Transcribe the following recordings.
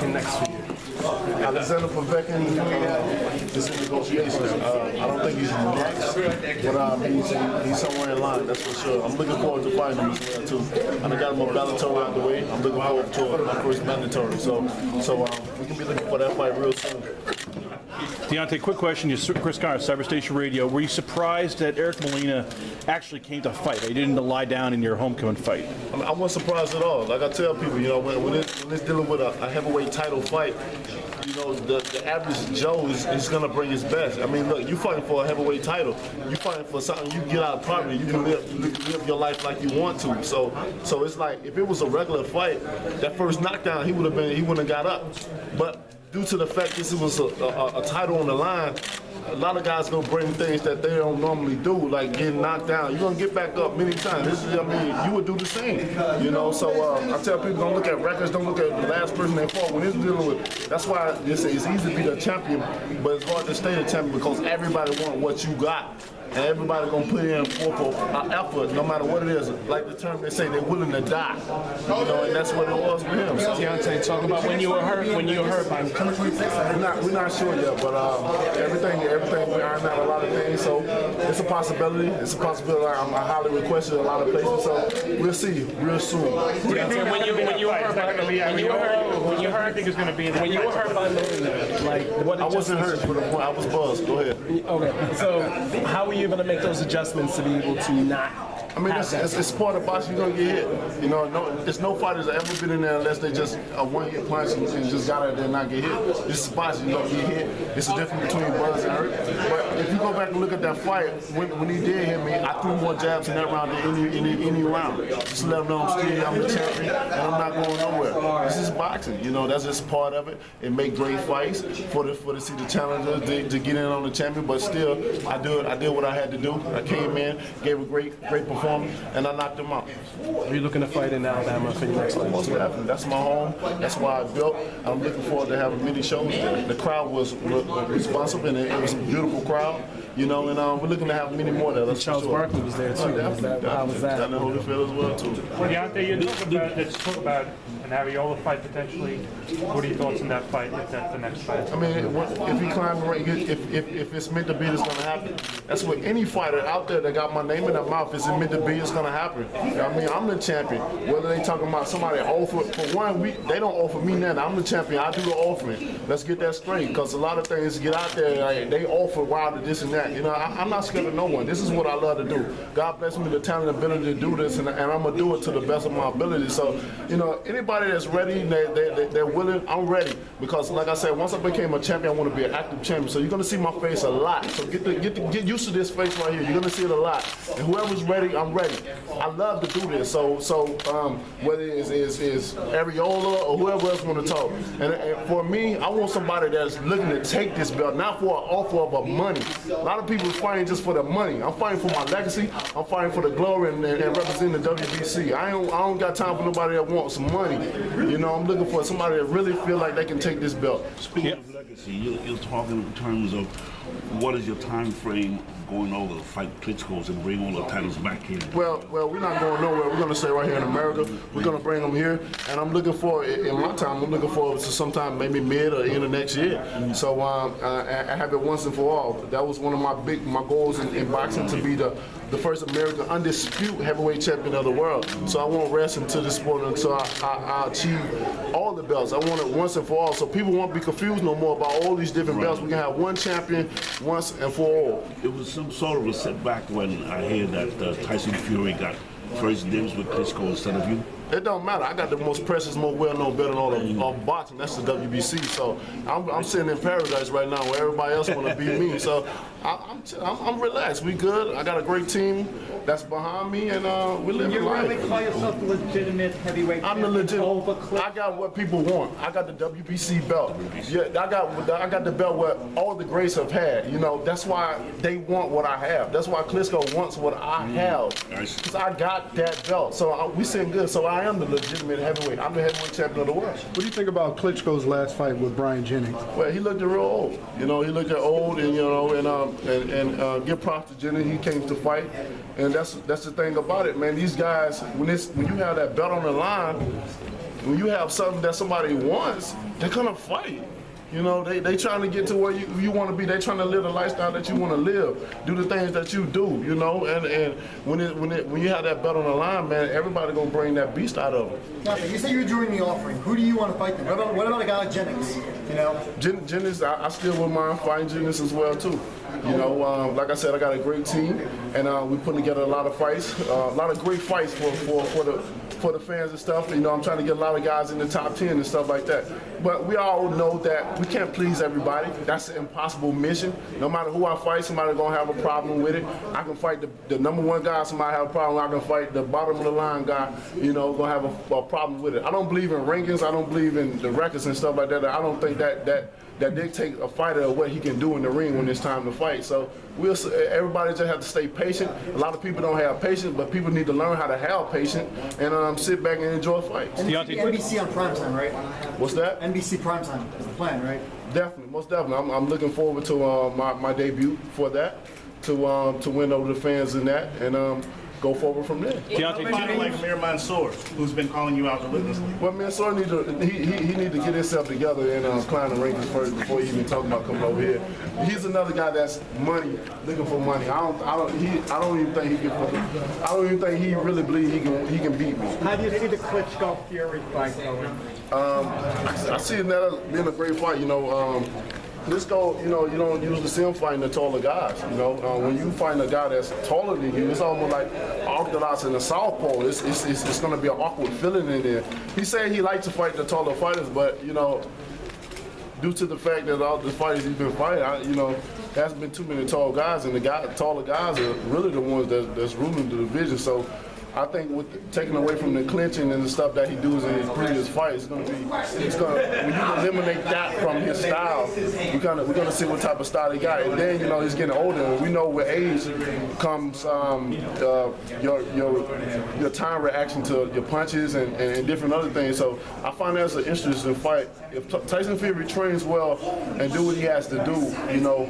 in the next few years? Alexander Povetkin is in negotiation. I don't think he's next, but he's somewhere in line, that's for sure. I'm looking forward to fighting him as well, too. And I got him a Bellator out the way. I'm looking forward to my first mandatory. So we can be looking for that fight real soon. Deontay, quick question. Chris Connor, Cyber Station Radio. Were you surprised that Eric Molina actually came to fight? He didn't lie down in your homecoming fight. I wasn't surprised at all. Like I tell people, when it's dealing with a heavyweight title fight, the average Joe is going to bring his best. I mean, look, you fighting for a heavyweight title. You fighting for something you can get out of poverty. You can live your life like you want to. So it's like if it was a regular fight, that first knockdown he wouldn't have got up. But due to the fact this was a title on the line, a lot of guys gonna bring things that they don't normally do, like getting knocked down. You're gonna get back up many times. You would do the same, So I tell people, don't look at records, don't look at the last person they fought. When it's dealing with, that's why it's easy to be the champion, but it's hard to stay the champion because everybody wants what you got. And everybody gonna put in for effort, no matter what it is. Like the term they say, they're willing to die. And that's what it was with him. So, Deontay, talk about when you were hurt. By we're not sure yet, but everything we ironed out a lot of things. So it's a possibility. I'm highly requested in a lot of places. So we'll see real soon. Deontay, when you were hurt by Molina, I wasn't hurt for the point. I was buzzed. Go ahead. Okay. So how were you able to make those adjustments to be able to not? I mean, it's part of boxing. You're gonna get hit. There's no fighters that ever been in there unless they just a one-hit punch and just got out there and not get hit. This is boxing. You're gonna get hit. It's the difference between buzz and hurt. But if you go back and look at that fight, when he did hit me, I threw more jabs in that round than any round. Just let him know I'm the champion and I'm not going nowhere. This is boxing. That's just part of it. It make great fights for the challenger to get in on the champion. But still, I did what I had to do. I came in, gave a great performance, and I knocked him out. Are you looking to fight in Alabama for your next fight? Most definitely. That's my home. That's why I built. I'm looking forward to having many shows there. The crowd was responsive, and it was a beautiful crowd. And we're looking to have many more there. Charles Barkley was there too. How was that? Down in Holyfield as well too. Deontay, let's talk about an Ariola fight potentially. What are your thoughts on that fight? If that's the next fight? I mean, if he climbs the ring, if it's meant to be, it's going to happen. That's what any fighter out there that got my name in their mouth. Is it meant to be? It's going to happen. I mean, I'm the champion. Whether they talking about somebody offer for one, they don't offer me nothing. I'm the champion. I do the offering. Let's get that straight, because a lot of things get out there. Like, they offer Wilder this and that. I'm not scared of no one. This is what I love to do. God bless me with the talent and ability to do this, and I'm gonna do it to the best of my ability. So, anybody that's ready, they're willing. I'm ready, because like I said, once I became a champion, I want to be an active champion. So you're gonna see my face a lot. So get used to this face right here. You're gonna see it a lot. And whoever's ready, I'm ready. I love to do this. So whether it's Ariola or whoever else want to talk, and for me, I want somebody that's looking to take this belt, not for an offer of money. A lot of people are fighting just for the money. I'm fighting for my legacy. I'm fighting for the glory and representing the WBC. I don't got time for nobody that wants some money. I'm looking for somebody that really feel like they can take this belt. Speaking of legacy, you're talking in terms of what is your time frame going over to fight Klitschko's and bring all the titles back here? Well, we're not going nowhere. We're going to stay right here in America. We're going to bring them here, and I'm looking for, in my time, I'm looking forward to sometime maybe mid or end of next year. So I have it once and for all. That was one of my goals in boxing, to be the first American undisputed heavyweight champion of the world. So I won't rest until this sport until I achieve all the belts. I want it once and for all, so people won't be confused no more about all these different belts. We can have one champion once and for all. It was some sort of a setback when I hear that Tyson Fury got first dibs with Klitschko instead of you. It don't matter. I got the most precious, most well-known belt in all of boxing. That's the WBC. So I'm sitting in paradise right now, where everybody else want to beat me. So I'm relaxed. We good. I got a great team that's behind me, and we're living life. You really call yourself the legitimate heavyweight I'm the champion? legit. I got what people want. I got the WBC belt. Yeah, I got the belt what all the greats have had. That's why they want what I have. That's why Klitschko wants what I have. Because I got that belt. So we sitting good. So I am the legitimate heavyweight. I'm the heavyweight champion of the world. What do you think about Klitschko's last fight with Brian Jennings? Well, he looked real old. He looked old, and give props to Jennings. He came to fight, and that's the thing about it, man. These guys, when you have that belt on the line, when you have something that somebody wants, they're gonna fight. You know, they trying to get to where you want to be. They trying to live the lifestyle that you want to live, do the things that you do. You know, and when you have that bet on the line, man, everybody gonna bring that beast out of it. Deontay, you say you're joining the offering. Who do you want to fight then? What about a guy like Jennings? You know, Jennings, I still wouldn't mind fighting Jennings as well too. You know, like I said, I got a great team, and we're putting together a lot of fights, a lot of great fights for the fans and stuff. You know, I'm trying to get a lot of guys in the top 10 and stuff like that. But we all know that we can't please everybody. That's an impossible mission. No matter who I fight, somebody's gonna have a problem with it. I can fight the number one guy, somebody have a problem. I can fight the bottom of the line guy, you know, gonna have a problem with it. I don't believe in rankings. I don't believe in the records and stuff like that. I don't think that dictate a fighter of what he can do in the ring when it's time to fight. So everybody just have to stay patient. A lot of people don't have patience, but people need to learn how to have patience and sit back and enjoy fights. NBC on primetime, right? What's that? NBC primetime is the plan, right? Definitely, most definitely. I'm looking forward to my debut for that, to win over the fans in that, and go forward from there. Deontay, like Amir Mansour, who's been calling you out relentlessly. Well, Mansour need to get himself together and climb the rankings first before he even talk about coming over here. He's another guy that's looking for money. I don't even think he really believes he can beat me. How do you see the Klitschko Fury fight going? I see it that being a great fight. You know, Klitschko, you know, you don't usually see him fighting the taller guys. You know, when you find a guy that's taller than you, it's almost like orthodox in the southpaw. It's going to be an awkward feeling in there. He said he likes to fight the taller fighters, but you know, due to the fact that all the fighters he's been fighting, you know, there hasn't been too many tall guys, and the taller guys are really the ones that's ruling the division. So I think with taking away from the clinching and the stuff that he does in his previous fights, when you eliminate that from his style, we're gonna see what type of style he got. And then, you know, he's getting older, and we know with age comes your time reaction to your punches and different other things. So I find that's an interesting fight. If Tyson Fury trains well and do what he has to do, you know,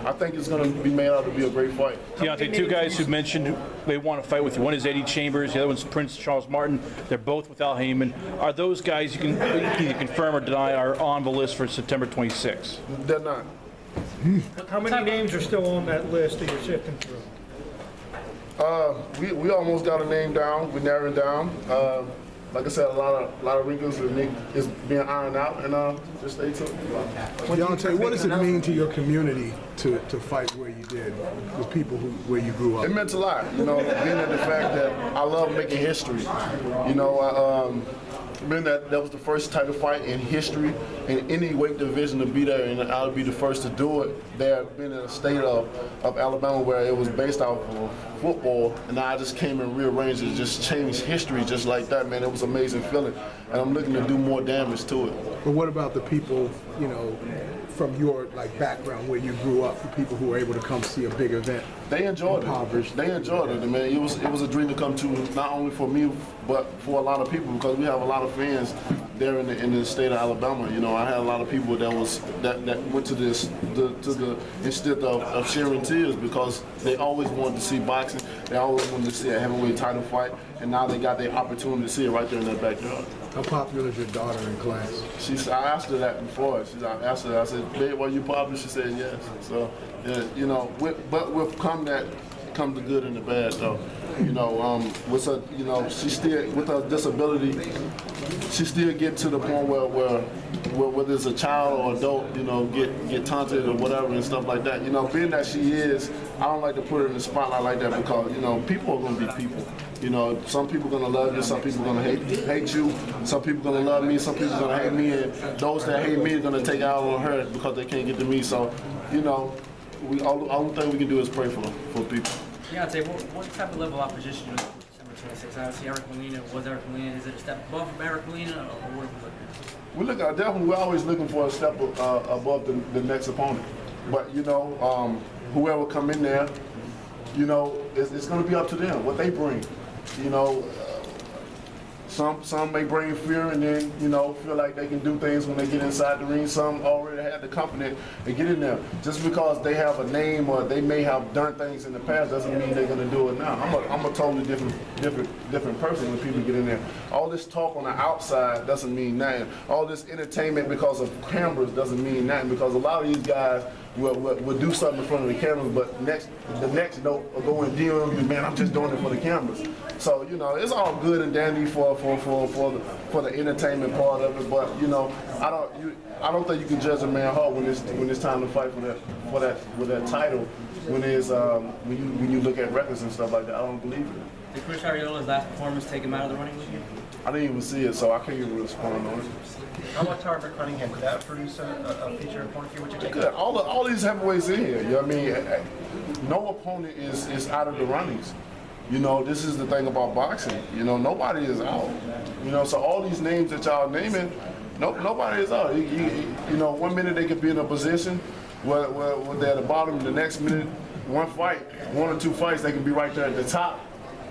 I think it's going to be made out to be a great fight. Deontay, two guys who mentioned they want to fight with you. One is Eddie Chambers, the other one's Prince Charles Martin. They're both with Al Heyman. Are those guys you can either confirm or deny are on the list for September 26th? They're not. How many names are still on that list that you're sifting through? We almost got a name down. We narrowed it down. Like I said, a lot of wrinkles is being ironed out, and just stay tuned. Deontay, what does it mean to your community to fight where you did with people where you grew up? It meant a lot, you know, being at the fact that I love making history. You know, being that was the first type of fight in history in any weight division to be there, and I'll be the first to do it. There, been in a state of Alabama where it was based off of football, and I just came and rearranged it, just changed history just like that, man. It was an amazing feeling, and I'm looking to do more damage to it. But what about the people, you know, from your background where you grew up, the people who were able to come see a big event? They enjoyed it. They enjoyed it, man. It was a dream to come to, not only for me, but for a lot of people, because we have a lot of fans there in the state of Alabama. You know, I had a lot of people that went to the instead of sharing tears, because they always wanted to see boxing. They always wanted to see a heavyweight title fight, and now they got the opportunity to see it right there in their backyard. How popular is your daughter in class? I asked her that before. I asked her, I said, "Babe, are you popular?" She said yes. So, yeah, you know, but with come the good and the bad, though. You know, with her, you know, she still, with her disability, she still get to the point where whether it's a child or adult, you know, get taunted or whatever and stuff like that. You know, being that she is, I don't like to put her in the spotlight like that, because, you know, people are gonna be people. You know, some people are gonna love you, some people are gonna hate you, some people are gonna love me, some people are gonna hate me, and those that hate me are gonna take out on her because they can't get to me. So, you know, all the thing we can do is pray for people. Yeah, I'd say, what type of level of opposition is December 26th? Obviously, Eric Molina was Eric Molina. Is it a step above from Eric Molina, or what are we looking at? We're always looking for a step above the next opponent. But, you know, whoever come in there, you know, it's going to be up to them, what they bring. You know, Some may bring fear and then, you know, feel like they can do things when they get inside the ring. Some already had the confidence to get in there. Just because they have a name or they may have done things in the past doesn't mean they're going to do it now. I'm a totally different person when people get in there. All this talk on the outside doesn't mean nothing. All this entertainment because of cameras doesn't mean nothing, because a lot of these guys will do something in front of the cameras, but the next note will go and DM you, man, I'm just doing it for the cameras. So, you know, it's all good and dandy for the entertainment part of it, but, you know, I don't think you can judge a man hard when it's time to fight for that title, when you look at records and stuff like that. I don't believe it. Did Chris Ariola's last performance take him out of the running with you? I didn't even see it, so I can't even respond on it. How about Tarver Cunningham? Could that produce a feature opponent for you? Would you take Good. All these heavyweights in here. You know what I mean? No opponent is out of the runnings. You know, this is the thing about boxing. You know, nobody is out. You know, so all these names that y'all naming, nobody is out. You know, 1 minute they could be in a position where they're at the bottom. The next minute, one or two fights, they can be right there at the top,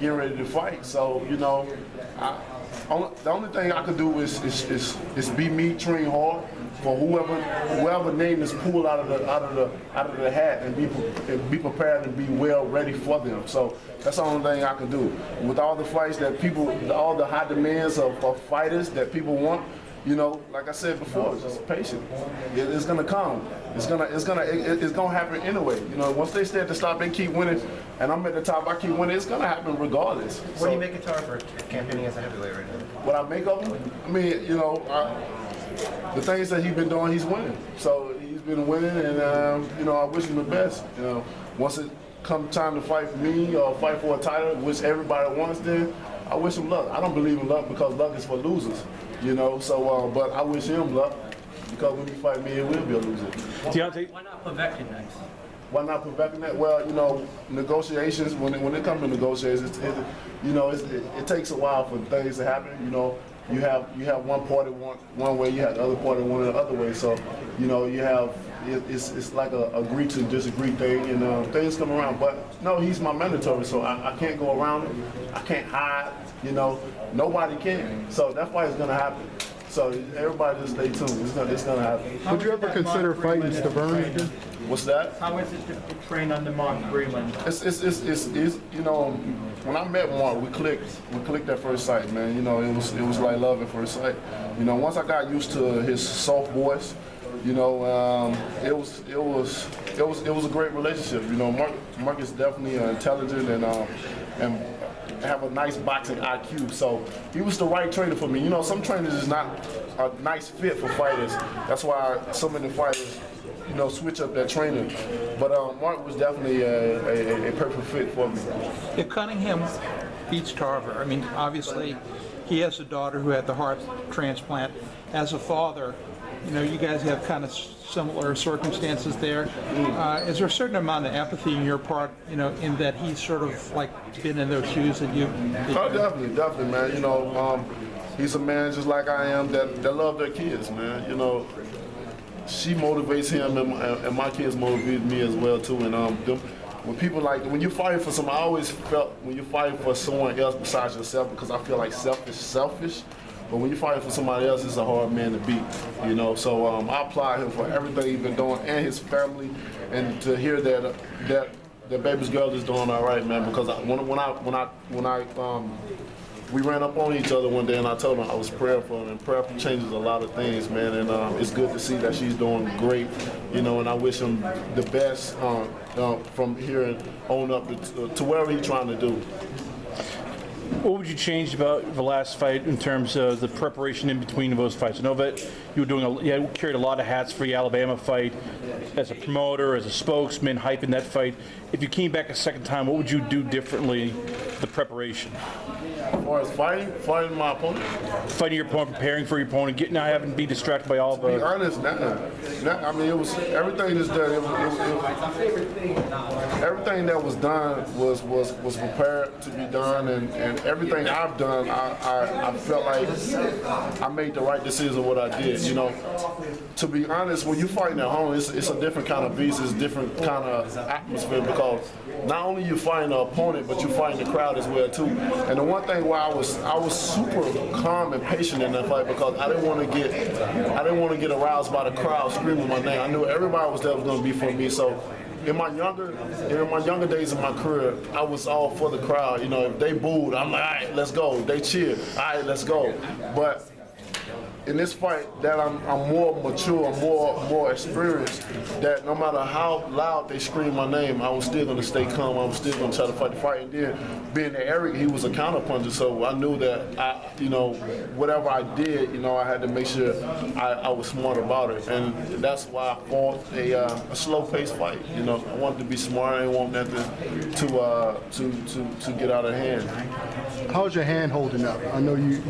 getting ready to fight. So, you know, the only thing I could do is be me, train hard for whoever name is pulled out of the hat, and be prepared and be well ready for them. So that's the only thing I can do. With all the fights that all the high demands of fighters that people want, you know, like I said before, just patient. It's gonna come. It's gonna happen anyway. You know, once they stay at the top, they keep winning, and I'm at the top, I keep winning. It's gonna happen regardless. What do you make of Tarver campaigning as a heavyweight right now? What I make of him? I mean, you know, the things that he's been doing, he's winning. So he's been winning, and you know, I wish him the best. You know, once it comes time to fight for me or fight for a title, which everybody wants, then I wish him luck. I don't believe in luck because luck is for losers. You know, so but I wish him luck, because when you fight me, it will be a loser. Deontay, Why not Povetkin next? Why not Povetkin next? Well, you know, negotiations. When it comes to negotiations, you know, it takes a while for things to happen. You know, you have one party one way, you have the other party one the other way. So, you know, you have it's like a agree to disagree thing, and things come around. But no, he's my mandatory, so I can't go around him. I can't hide. You know, nobody can. So that's why it's gonna happen. So everybody just stay tuned. It's gonna happen. Would you ever consider fighting Stavern again? What's that? How is it to train under Mark Breland? It's you know, when I met Mark, we clicked at first sight, man. You know, it was like love at first sight. You know, once I got used to his soft voice, you know, it was a great relationship. You know, Mark is definitely intelligent and have a nice boxing IQ, so he was the right trainer for me. You know, some trainers is not a nice fit for fighters. That's why so many fighters, you know, switch up their training. But Mark was definitely a perfect fit for me. If Cunningham beats Tarver, I mean, obviously he has a daughter who had the heart transplant. As a father, you know, you guys have kind of similar circumstances there. Is there a certain amount of empathy in your part, you know, in that he's sort of like been in those shoes that you? Oh, definitely, man. You know, he's a man just like I am that love their kids, man. You know, she motivates him, and my kids motivate me as well too. And when you fight for someone, I always felt when you fight for someone else besides yourself, because I feel like selfish. But when you fight for somebody else, it's a hard man to beat, you know. So I applaud him for everything he's been doing, and his family, and to hear that the baby's girl is doing all right, man. Because we ran up on each other one day, and I told him I was praying for him, and prayer changes a lot of things, man. And it's good to see that she's doing great, you know. And I wish him the best from here on up to wherever he's trying to do. What would you change about the last fight in terms of the preparation in between those fights? I know that you carried a lot of hats for the Alabama fight as a promoter, as a spokesman, hyping that fight. If you came back a second time, what would you do differently, the preparation? As far as fighting my opponent? Fighting your opponent, preparing for your opponent, not having to be distracted by all the... To be honest, I mean, it was everything that's done. Everything that was done was prepared to be done, and everything I've done, I felt like I made the right decision what I did. You know, to be honest, when you're fighting at home, it's a different kind of beast, it's a different kind of atmosphere, because not only you fighting the opponent, but you fighting the crowd as well too. And the one thing thing where I was super calm and patient in that fight because I didn't want to get aroused by the crowd screaming my name. I knew everybody was going to be for me. So in my younger days of my career, I was all for the crowd. You know, if they booed, I'm like, all right, let's go. They cheered, all right, let's go. But in this fight, that I'm more mature, more experienced, that no matter how loud they scream my name, I was still going to stay calm. I was still going to try to fight the fight. And then, being that Eric, he was a counterpuncher, so I knew that whatever I did, I had to make sure I was smart about it. And that's why I fought a slow-paced fight. I wanted to be smart. I didn't want nothing to get out of hand. How's your hand holding up? I know you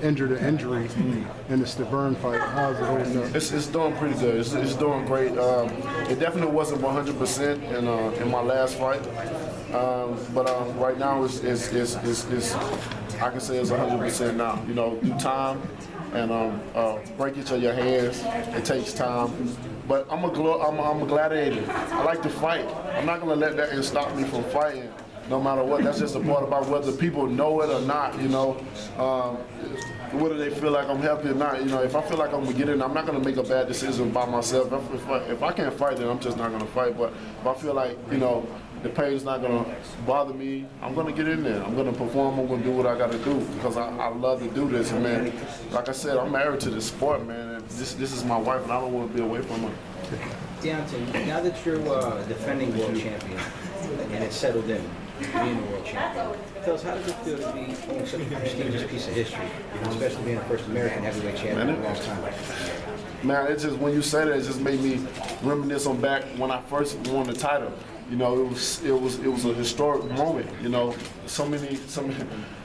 injured an injury in the Stavern fight. How's it holding up? It's doing pretty good. It's doing great. It definitely wasn't 100% in my last fight, but right now it's I can say it's 100% now. Through time and breakage of your hands, it takes time. But I'm a gladiator. I like to fight. I'm not gonna let that stop me from fighting. No matter what, that's just a part about whether people know it or not, whether they feel like I'm healthy or not. If I feel like I'm gonna get in, I'm not gonna make a bad decision by myself. If I can't fight, then I'm just not gonna fight. But if I feel like, the pain's not gonna bother me, I'm gonna get in there. I'm gonna perform, I'm gonna do what I gotta do because I love to do this. And man, like I said, I'm married to this sport, man. And this is my wife and I don't wanna be away from her. Deontay, now that you're defending world champion and it's settled in, being a world champion, tell us, how does it feel to be such a prestigious piece of history, especially being the first American heavyweight champion in a long time? Man, it's just, when you say that, it just made me reminisce on back when I first won the title. It was a historic moment. So many.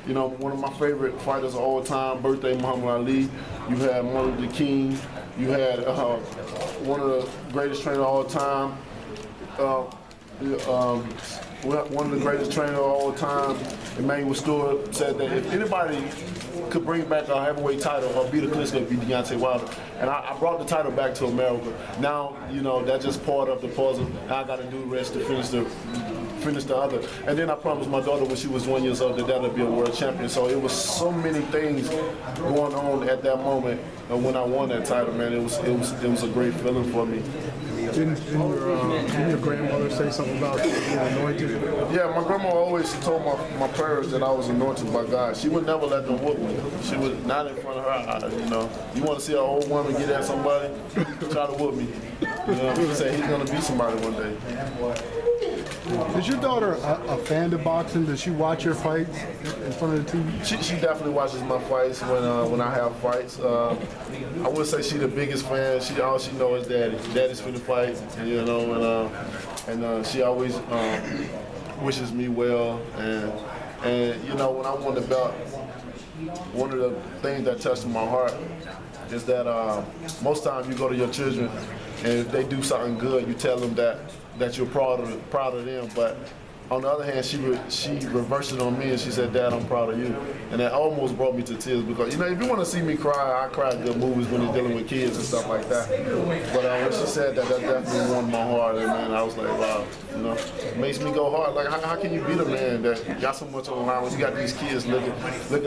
One of my favorite fighters of all time, birthday Muhammad Ali. You had Martin Luther King. You had one of the greatest trainers of all time. One of the greatest trainers of all time, Emmanuel Stewart, said that if anybody could bring back a heavyweight title or beat a Klitschko, it'd be Deontay Wilder. And I brought the title back to America. Now, that's just part of the puzzle. Now I got to do the rest to finish the other. And then I promised my daughter when she was 1 year old that that'd be a world champion. So it was so many things going on at that moment when I won that title, man. It was a great feeling for me. Didn't your grandmother say something about being anointed? Yeah, my grandma always told my parents that I was anointed by God. She would never let them whoop me. She would not in front of her eyes. You want to see an old woman get at somebody, try to whoop me. She said he's gonna be somebody one day. Is your daughter a fan of boxing? Does she watch your fights in front of the TV? She definitely watches my fights when I have fights. I would say she's the biggest fan. All she knows is Daddy. Daddy's finna fight, and she always wishes me well. And when I won the belt, one of the things that touched my heart is that most times you go to your children and if they do something good, you tell them that you're proud of them. But on the other hand, she reversed it on me and she said, "Dad, I'm proud of you." And that almost brought me to tears because, if you want to see me cry, I cry at good movies when you're dealing with kids and stuff like that. But when she said that definitely warmed my heart. And man, I was like, wow, it makes me go hard. Like, how can you beat a man that got so much on the line when you got these kids looking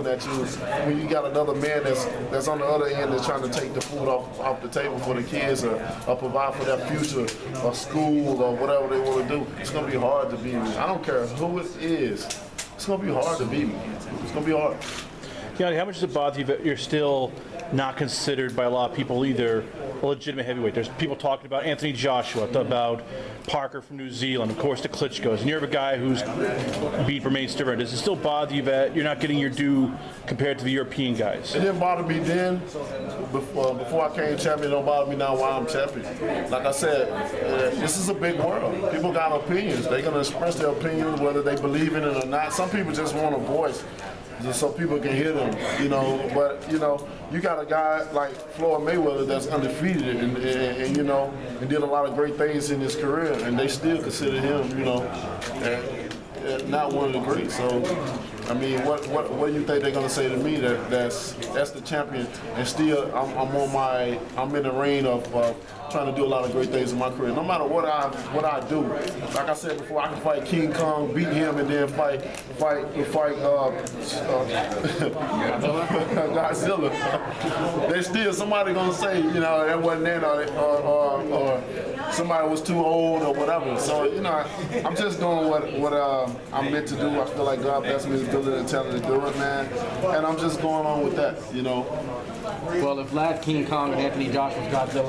at you? When you got another man that's on the other end that's trying to take the food off the table for the kids or provide for their future or school or whatever they want to do, it's going to be hard to beat me. I don't care who it is. It's going to be hard to beat me. It's going to be hard. Deontay, how much does it bother you that you're still not considered by a lot of people either a legitimate heavyweight? There's people talking about Anthony Joshua, about Parker from New Zealand, of course the Klitschkos, and you're a guy who's beat Romain Stavern. Does it still bother you that you're not getting your due compared to the European guys? It didn't bother me then. Before I came champion, it don't bother me now while I'm champion. Like I said, this is a big world. People got opinions. They're going to express their opinions whether they believe in it or not. Some people just want a voice just so people can hear them, But, you got a guy like Floyd Mayweather that's undefeated and did a lot of great things in his career, and they still consider him, not one of the greats. So I mean, what do you think they're gonna say to me that's the champion, and still I'm in the reign of trying to do a lot of great things in my career. No matter what I do, like I said before, I can fight King Kong, beat him, and then fight Godzilla. There's still somebody gonna say, you know, that wasn't it, or somebody was too old or whatever. So, you know, I'm just doing what I'm meant to do. I feel like God blessed me with the ability and talent to do it, man. And I'm just going on with that, you know. Well, if Vlad, King Kong, and Anthony Joshua's Godzilla